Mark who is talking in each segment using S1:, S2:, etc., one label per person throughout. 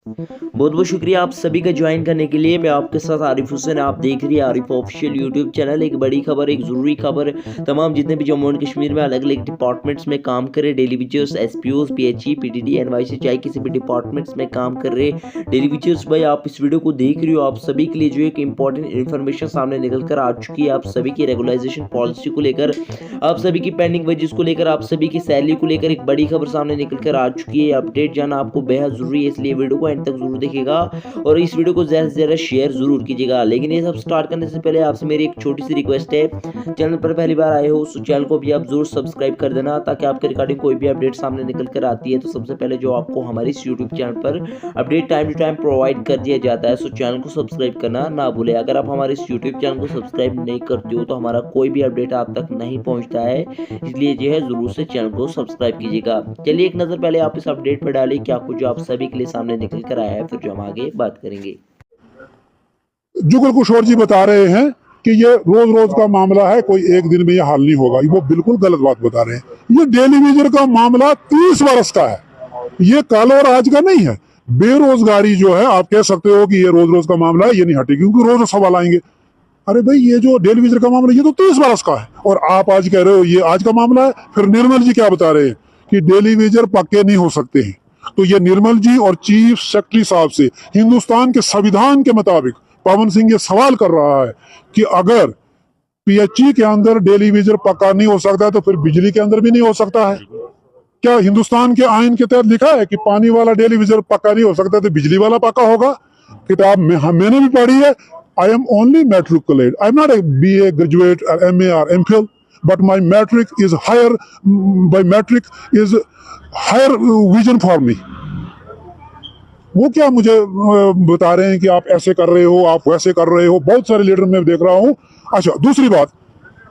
S1: बहुत बहुत शुक्रिया आप सभी का ज्वाइन करने के लिए। मैं आपके साथ आरिफ हुसैन, आप देख रही है आरिफ ऑफिशियल यूट्यूब चैनल। एक बड़ी खबर, एक ज़रूरी खबर, तमाम जितने भी जम्मू एंड कश्मीर में अलग अलग डिपार्टमेंट्स में काम कर रहे डेली विजर्स, एसपीओज, पीएचई, पीटीडी, एनवाईसी, चाहे किसी भी डिपार्टमेंट्स में काम कर रहे डेली विजर्स भाई, आप इस वीडियो को देख रही हो। आप सभी के लिए जो एक इंपॉर्टेंट इन्फॉर्मेशन सामने निकल कर आ चुकी है। आप सभी की रेगुलाइजेशन पॉलिसी को लेकर, आप सभी की पेंडिंग वेजेस को लेकर, आप सभी की सैलरी को लेकर एक बड़ी खबर सामने निकल कर आ चुकी है। अपडेट जाना आपको बेहद जरूरी है, इसलिए वीडियो को एंड तक जरूर देखिएगा और इस वीडियो को ज़्यादा से ज़्यादा शेयर जरूर कीजिएगा। लेकिन ये सब स्टार्ट करने से पहले आपसे मेरी एक छोटी सी रिक्वेस्ट है, चैनल पर पहली बार आए हो तो चैनल को भी आप जरूर सब्सक्राइब कर देना, ताकि आपके रिगार्डिंग कोई भी अपडेट सामने निकल कर आती है तो सबसे पहले जो आपको हमारे इस यूट्यूब चैनल पर update time to time provide कर दिया जाता है। सो चैनल को सब्सक्राइब करना ना भूले। अगर आप हमारे इस यूट्यूब चैनल को सब्सक्राइब नहीं करते हो तो हमारा कोई भी अपडेट आप तक नहीं पहुंचता है, इसलिए जो है जरूर से चैनल को सब्सक्राइब कीजिएगा। चलिए एक नज़र पहले आप इस अपडेट पर डालें क्या कुछ आप सभी के लिए सामने निकल कर आया है, फिर जो हम आगे बात करेंगे।
S2: जुगल किशोर जी बता रहे हैं कि ये रोज रोज का मामला है, कोई एक दिन में ये हल नहीं होगा। वो बिल्कुल गलत बात बता रहे हैं। ये डेली वेजर का मामला 30 वर्ष का है, ये कल और आज का नहीं है। बेरोजगारी जो है, आप कह सकते हो कि ये रोज रोज का मामला है, ये नहीं हटेगी, क्योंकि रोज सवाल आएंगे। अरे भाई, ये जो डेली वेजर का मामला ये तो 30 वर्ष का है, और आप आज कह रहे हो ये आज का मामला है। फिर निर्मल जी क्या बता रहे हैं कि डेली वेजर पक्के नहीं हो सकते हैं। तो ये निर्मल जी और चीफ सेक्रेटरी साहब से हिंदुस्तान के संविधान के मुताबिक पवन सिंह ये सवाल कर रहा है कि अगर पीएचई के अंदर डेली वेजर पक्का नहीं हो सकता तो फिर बिजली के अंदर भी नहीं हो सकता है क्या? हिंदुस्तान के आइन के तहत लिखा है कि पानी वाला डेली वेजर पक्का नहीं हो सकता तो बिजली वाला पक्का होगा। किताब में मैंने भी पढ़ी है। I am only matriculate, I am not a BA graduate or MA or MPhil, but my metric is higher, by metric is higher vision for me। वो क्या मुझे बता रहे हैं कि आप ऐसे कर रहे हो, आप वैसे कर रहे हो। बहुत सारे लीडर मैं देख रहा हूं। अच्छा, दूसरी बात,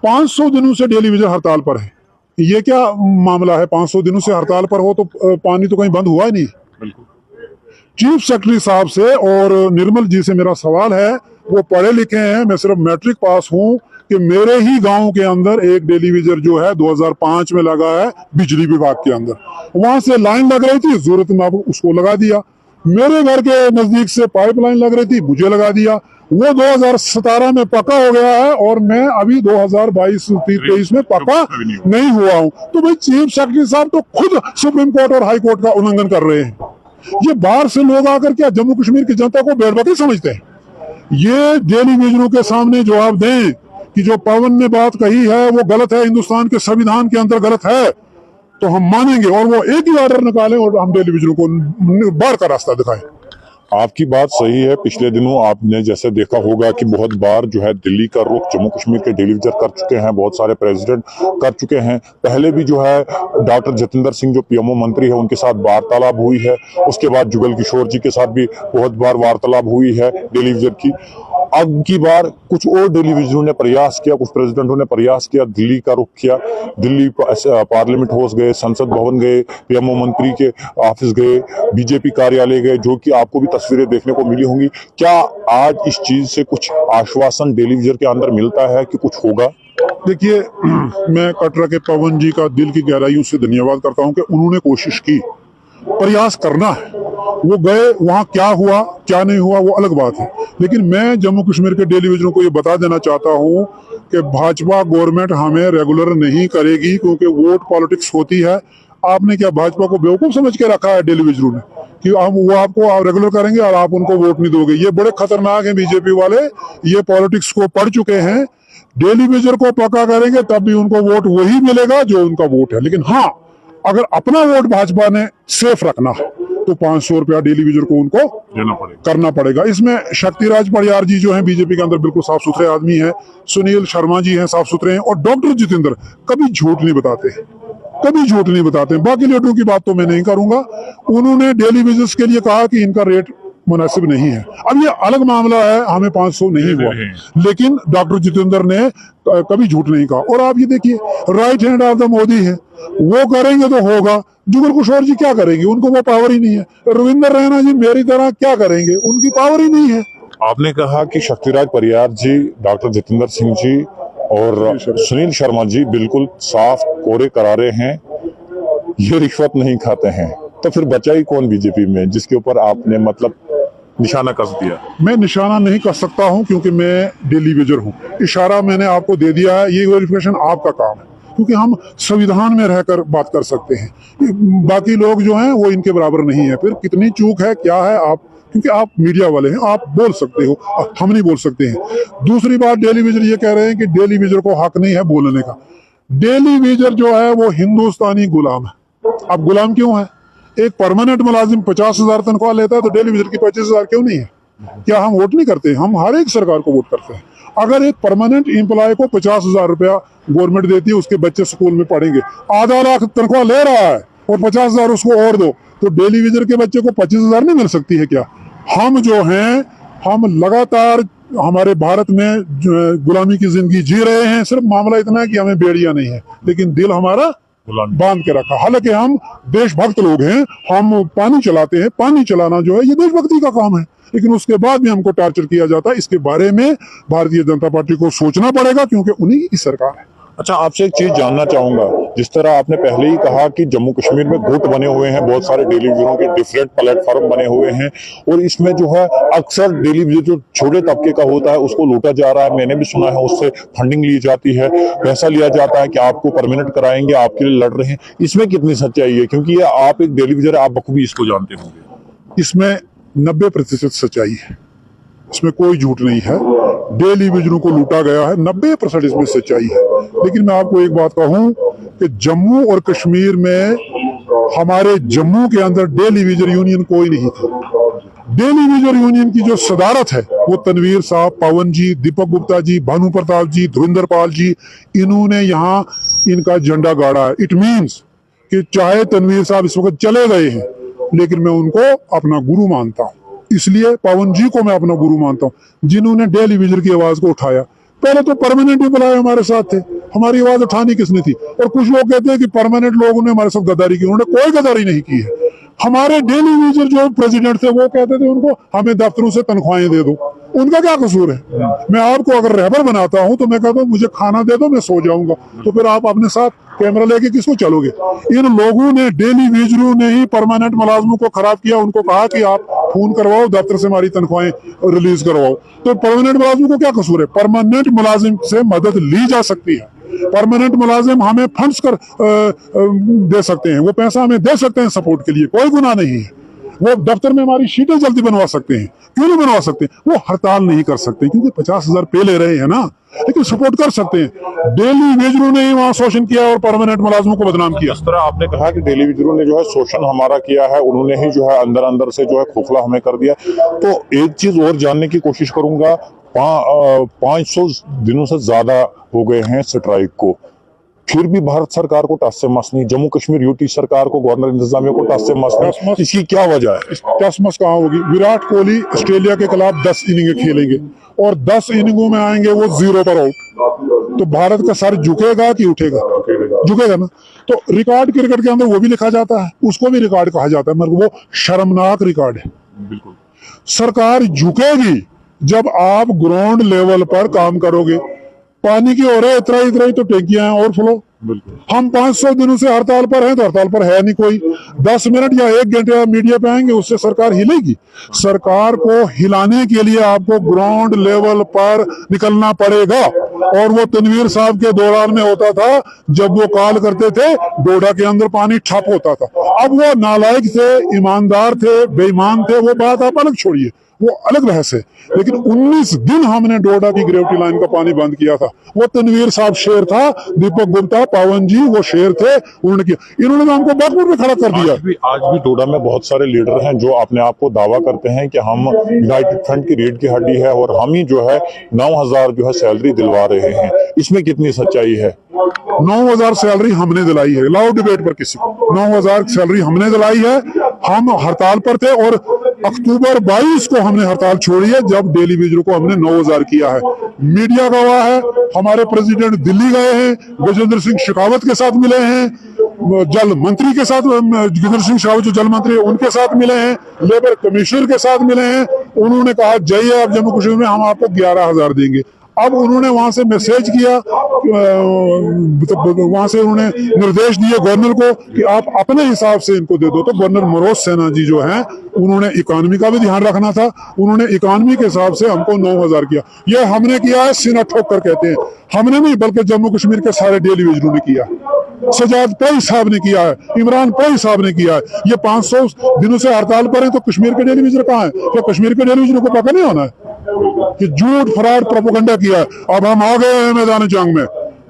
S2: 500 दिनों से डेली वेजर हड़ताल पर है। ये क्या मामला है? 500 दिनों से हड़ताल पर हो तो पानी तो कहीं बंद हुआ ही नहीं। चीफ सेक्रेटरी साहब से और निर्मल जी से मेरा सवाल है, वो पढ़े लिखे हैं, मैं सिर्फ मैट्रिक पास हूं, कि मेरे ही गांव के अंदर एक डेली वेजर जो है 2005 में लगा है बिजली विभाग के अंदर। वहां से लाइन लग रही थी, जरूरत में उसको लगा दिया। मेरे घर के नजदीक से पाइपलाइन लग रही थी, मुझे लगा दिया। वो 2017 में पक्का हो गया है और मैं अभी 2022-23 में पक्का नहीं हुआ हूं। तो भाई, चीफ सेक्रेटरी साहब तो खुद सुप्रीम कोर्ट और हाई कोर्ट का उल्लंघन कर रहे हैं। ये बाहर से लोग आकर क्या जम्मू कश्मीर की जनता को बेड़बकी समझते हैं? ये डेली वेजरों के सामने जवाब दें कि जो पवन ने बात कही है वो गलत है, हिंदुस्तान के संविधान के अंदर गलत है, तो हम मानेंगे और वो एक ही ऑर्डर निकालें और हम डेली वेजरों को बाहर का रास्ता दिखाएं।
S3: आपकी बात सही है। पिछले दिनों आपने जैसे देखा होगा कि बहुत बार जो है दिल्ली का रुख जम्मू कश्मीर के डेली वेजर कर चुके हैं, बहुत सारे प्रेसिडेंट कर चुके हैं। पहले भी जो है डॉक्टर जितेंद्र सिंह जो पीएमओ मंत्री है उनके साथ वार्तालाप हुई है। उसके बाद जुगल किशोर जी के साथ भी बहुत बार वार्तालाप हुई है डेली वेजर की। अब की बार कुछ और डेली वेजरों ने प्रयास किया, कुछ प्रेसिडेंटों ने प्रयास किया, दिल्ली का रुख किया। दिल्ली पार्लियामेंट हाउस गए, संसद भवन गए, पीएमओ मंत्री के ऑफिस गए, बीजेपी कार्यालय गए, जो कि आपको भी तस्वीरें देखने को मिली होंगी। क्या आज इस चीज से कुछ आश्वासन डेली वेजर के अंदर मिलता है कि कुछ होगा?
S2: देखिए, मैं कटरा के पवन जी का दिल की गहराइयों से धन्यवाद करता हूं कि उन्होंने कोशिश की। प्रयास करना है, वो गए, वहां क्या हुआ क्या नहीं हुआ वो अलग बात है। लेकिन मैं जम्मू कश्मीर के डेली वेजरों को ये बता देना चाहता हूं कि भाजपा गवर्नमेंट हमें रेगुलर नहीं करेगी, क्योंकि वोट पॉलिटिक्स होती है। आपने क्या भाजपा को बेवकूफ समझ के रखा है डेली वेजरों ने कि वो आपको रेगुलर करेंगे और आप उनको वोट नहीं दोगे? ये बड़े खतरनाक हैं बीजेपी वाले, ये पॉलिटिक्स को पढ़ चुके हैं। डेली वेजर को पक्का करेंगे तब भी उनको वोट वही मिलेगा जो उनका वोट है। लेकिन हाँ, अगर अपना वोट भाजपा ने सेफ रखना है तो 500 रुपया डेली वेजर को उनको करना पड़ेगा। इसमें शक्तिराज परियार जी जो हैं बीजेपी के अंदर बिल्कुल साफ सुथरे आदमी हैं, सुनील शर्मा जी हैं साफ सुथरे हैं, और डॉक्टर जितेंद्र कभी झूठ नहीं बताते, कभी झूठ नहीं बताते। बाकी लीडरों की बात तो मैं नहीं करूंगा। उन्होंने डेली वेजर्स के लिए कहा कि इनका रेट मुनासिब नहीं है। अब ये अलग मामला है, हमें 500 नहीं हुआ, लेकिन डॉक्टर जितेंद्र ने कभी झूठ नहीं कहा। और आप ये देखिए, right hand of the Modi है, वो करेंगे तो होगा। जुगल किशोर जी क्या करेंगे? उनको वो पावर ही नहीं है। रविंद्र रैना जी मेरी तरह क्या करेंगे? उनकी पावर ही नहीं है।
S3: आपने कहा कि शक्तिराज परियार जी, डॉक्टर जितेंद्र सिंह जी और सुनील शर्मा जी बिल्कुल साफ कोरे करारे हैं, ये रिश्वत नहीं खाते हैं। तो फिर बचा ही कौन बीजेपी में जिसके ऊपर आपने मतलब निशाना कस दिया?
S2: मैं निशाना नहीं कर सकता हूं क्योंकि मैं डेली वेजर हूं। इशारा मैंने आपको दे दिया है, ये वेरिफिकेशन आपका काम है, क्योंकि हम संविधान में रहकर बात कर सकते हैं। बाकी लोग जो हैं वो इनके बराबर नहीं है। फिर कितनी चूक है, क्या है, आप क्योंकि आप मीडिया वाले हैं, आप बोल सकते हो, हम नहीं बोल सकते हैं। दूसरी बात, डेली वेजर ये कह रहे हैं कि डेली वेजर को हक नहीं है बोलने का। डेली वेजर जो है वो हिंदुस्तानी गुलाम है। अब गुलाम क्यों है? एक परमानेंट मुलाजिम 50,000 तनख्वाह लेता है तो डेली वेजर की 25,000 क्यों नहीं है? क्या हम वोट नहीं करते? हम हर एक सरकार को वोट करते हैं। अगर एक परमानेंट एम्प्लॉय को 50,000 रुपया गवर्नमेंट देती है, उसके बच्चे स्कूल में पढ़ेंगे, आधा लाख तनख्वाह ले रहा है और 50,000 उसको और दो, तो डेली वेजर के बच्चे को 25,000 नहीं मिल सकती है क्या? हम जो हैं, हम लगातार हमारे भारत में गुलामी की जिंदगी जी रहे हैं। सिर्फ मामला इतना है कि हमें बेड़िया नहीं है, लेकिन दिल हमारा बांध के रखा। हालांकि हम देशभक्त लोग हैं, हम पानी चलाते हैं, पानी चलाना जो है ये देशभक्ति का काम है, लेकिन उसके बाद भी हमको टार्चर किया जाता है। इसके बारे में भारतीय जनता पार्टी को सोचना पड़ेगा, क्योंकि उन्हीं की सरकार है।
S3: अच्छा, आपसे एक चीज जानना चाहूंगा, जिस तरह आपने पहले ही कहा कि जम्मू कश्मीर में गुट बने हुए हैं, बहुत सारे डेली वेजरों के डिफरेंट प्लेटफॉर्म बने हुए हैं, और इसमें जो है अक्सर डेली वेजर जो छोटे तबके का होता है उसको लूटा जा रहा है। मैंने भी सुना है उससे फंडिंग ली जाती है, पैसा लिया जाता है कि आपको परमानेंट कराएंगे, आपके लिए लड़ रहे हैं। इसमें कितनी सच्चाई है? क्योंकि ये आप एक डेली वेजर, आप बखूबी इसको जानते होंगे।
S2: इसमें 90% सच्चाई है, इसमें कोई झूठ नहीं है। डेली वेजरों को लूटा गया है, 90% इसमें सच्चाई है। लेकिन मैं आपको एक बात कहूं कि जम्मू और कश्मीर में, हमारे जम्मू के अंदर डेली वेजर यूनियन कोई नहीं था। डेली वेजर यूनियन की जो सदारत है वो तनवीर साहब, पवन जी, दीपक गुप्ता जी, भानु प्रताप जी, धुरिंदर पाल जी, इन्होंने यहाँ इनका झंडा गाड़ा है। इट मीन्स कि चाहे तनवीर साहब इस वक्त चले गए हैं, लेकिन मैं उनको अपना गुरु मानता हूँ। इसलिए पवन जी को मैं अपना गुरु मानता हूँ, जिन्होंने डेली वेजर की आवाज को उठाया। पहले तो परमानेंट एम्प्लॉय हमारे साथ थे, हमारी आवाज उठानी किसने थी? और कुछ लोग कहते हैं कि परमानेंट लोगों ने हमारे साथ गद्दारी की। उन्होंने कोई गद्दारी नहीं की है। हमारे डेली वेजर जो प्रेसिडेंट थे वो कहते थे उनको हमें दफ्तरों से तनख्वाहें दे दो। उनका क्या कसूर है? मैं आपको अगर रहबर बनाता हूं तो मैं कहता हूं मुझे खाना दे दो, मैं सो जाऊंगा, तो फिर आप अपने साथ कैमरा लेके किसको चलोगे? इन लोगों ने, डेली वेजरों ने ही परमानेंट मुलाजमों को खराब किया। उनको कहा कि आप फोन करवाओ, दफ्तर से हमारी तनख्वाहें रिलीज करवाओ। तो परमानेंट मुलाजिम को क्या कसूर है? परमानेंट मुलाजिम से मदद ली जा सकती है। परमानेंट मुलाजिम हमें फंड्स कर दे सकते हैं, वो पैसा हमें दे सकते हैं सपोर्ट के लिए, कोई गुनाह नहीं है। वो दफ्तर में हमारी शीटें जल्दी बनवा सकते हैं, क्यों नहीं बनवा सकते? वो हड़ताल नहीं कर सकते क्योंकि 50,000 पे ले रहे हैं ना, लेकिन सपोर्ट कर सकते हैं। डेली वेजरों ने ही वहां शोषण किया और परमानेंट मुलाजिमों को बदनाम किया।
S3: इस तरह आपने कहा कि डेली वेजरों ने जो है शोषण हमारा किया है, उन्होंने ही जो है अंदर अंदर से जो है खोखला हमें कर दिया। तो एक चीज और जानने की कोशिश करूंगा, 500 दिनों से ज्यादा हो गए हैं स्ट्राइक को, फिर भी भारत सरकार को टस से मस नहीं, जम्मू कश्मीर यूटी सरकार को, गवर्नर इंतजामिया को टस से मस नहीं। इसकी क्या वजह है?
S2: टस मस कहाँ होगी? विराट कोहली ऑस्ट्रेलिया के खिलाफ 10 इनिंगें खेलेंगे और 10 इनिंगों में आएंगे वो 0 पर आउट, तो भारत का सर झुकेगा कि उठेगा? झुकेगा ना। तो रिकॉर्ड क्रिकेट के अंदर वो भी लिखा जाता है, उसको भी रिकॉर्ड कहा जाता है, मगर वो शर्मनाक रिकॉर्ड है।
S3: बिल्कुल,
S2: सरकार झुकेगी जब आप ग्राउंड लेवल पर काम करोगे। पानी की हो रहा है इतना ही तो टैंकियां हैं और फ्लो। हम 500 दिनों से हड़ताल पर हैं, तो हड़ताल पर है नहीं कोई। 10 मिनट या 1 घंटे मीडिया पे आएंगे, उससे सरकार हिलेगी? सरकार को हिलाने के लिए आपको ग्राउंड लेवल पर निकलना पड़ेगा। और वो तनवीर साहब के दौरान में होता था, जब वो कॉल करते थे डोडा के अंदर पानी ठप होता था। अब वो नालायक थे, ईमानदार थे, बेईमान थे, वो बात आप अलग छोड़िए, वो अलग बहस है। लेकिन 19 दिन हमने डोडा की ग्रेविटी लाइन का पानी बंद किया था। वो तनवीर साहब शेर था, दीपक गुप्ता, पवन जी वो शेर थे, उन्होंने किया। इन्होंने तो हमको बागपुर में खड़ा कर दिया।
S3: आज भी डोडा में बहुत सारे लीडर हैं जो अपने आप को दावा करते हैं कि हम यूनाइटेड फ्रंट की रीढ़ की हड्डी है और हम ही जो है 9,000 जो है सैलरी दिलवा रहे हैं। इसमें कितनी सच्चाई है?
S2: 9,000 सैलरी हमने दिलाई है, लाओ डिबेट पर किसी को। 9,000 सैलरी हमने दिलाई है। हम हड़ताल पर थे और अक्टूबर 22 को हमने हड़ताल छोड़ी है, जब डेली वेजरों को हमने 9,000 किया है। मीडिया गवाह है। हमारे प्रेसिडेंट दिल्ली गए हैं, गजेंद्र सिंह शेखावत के साथ मिले हैं, जल मंत्री के साथ, गजेंद्र सिंह शेखावत जो जल मंत्री उनके साथ मिले हैं, लेबर कमिश्नर के साथ मिले हैं। उन्होंने कहा जाइए आप जम्मू कश्मीर में, हम आपको 11,000 देंगे। अब उन्होंने वहां से मैसेज किया, वहां से उन्होंने निर्देश दिए गवर्नर को कि आप अपने हिसाब से इनको दे दो। तो गवर्नर मनोज सिन्हा जी जो हैं, उन्होंने इकोनॉमी का भी ध्यान रखना था, उन्होंने इकोनॉमी के हिसाब से हमको 9,000 किया। ये हमने किया है, सीना ठोक कर कहते हैं, हमने नहीं बल्कि जम्मू कश्मीर के सारे डेली वेजरों ने किया। सजाद पई साहब ने किया है, इमरान पई साहब ने किया है। ये 500 दिनों से हड़ताल पर है, तो कश्मीर के डेली वेजर कहाँ है? क्या कश्मीर के डेली वेजरों को पता नहीं होना है कि झूठ फराड प्रोपेगेंडा किया है? अब हम आ गए हैं मैदान जंग में,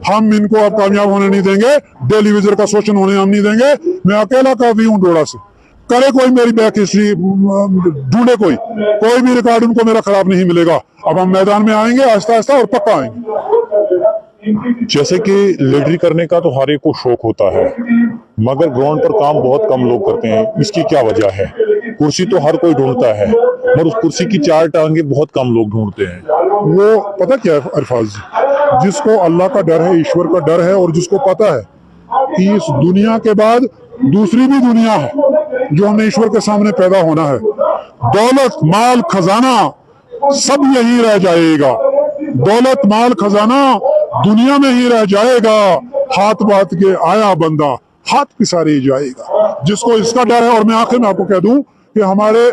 S2: हम इनको अब कामयाब होने नहीं देंगे, डेली वेजर का शोषण होने हम नहीं देंगे। मैं अकेला काफी हूँ डोडा से, करे कोई मेरी बैक हिस्ट्री ढूंढे, कोई भी रिकॉर्ड उनको मेरा खराब नहीं मिलेगा। अब हम मैदान में आएंगे आहिस्ता आहिस्ता और पक्का आएंगे।
S3: जैसे कि लीडरी करने का तो हर एक को शौक होता है, मगर ग्राउंड पर काम बहुत कम लोग करते हैं। इसकी क्या वजह है? कुर्सी तो हर कोई ढूंढता है, मगर उस कुर्सी की चार टांगे बहुत कम लोग ढूंढते हैं।
S2: वो पता क्या है अरफाज जी, जिसको अल्लाह का डर है, ईश्वर का डर है, और जिसको पता है कि इस दुनिया के बाद दूसरी भी दुनिया है जो हमें ईश्वर के सामने पैदा होना है, दौलत माल खजाना सब यही रह जाएगा, दौलत माल खजाना दुनिया में ही रह जाएगा, हाथ बात के आया बंदा हाथ पिसारे जाएगा। जिसको इसका डर है, और मैं आखिर में आपको कह दूं कि हमारे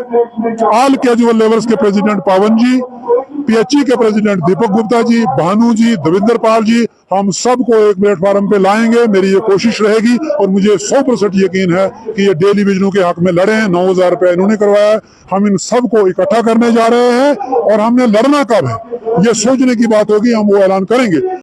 S2: ऑल कैजुअल लेवल्स के प्रेसिडेंट पावन जी, पीएचई के प्रेसिडेंट दीपक गुप्ता जी, भानु जी, दविंदर पाल जी, हम सबको एक प्लेटफॉर्म पे लाएंगे। मेरी ये कोशिश रहेगी, और मुझे 100% यकीन है कि ये डेली वेजरों के हक में लड़े हैं। 9,000 रुपया इन्होंने करवाया है, हम इन सबको इकट्ठा करने जा रहे हैं, और हमने लड़ना कब है ये सोचने की बात होगी, हम वो ऐलान करेंगे।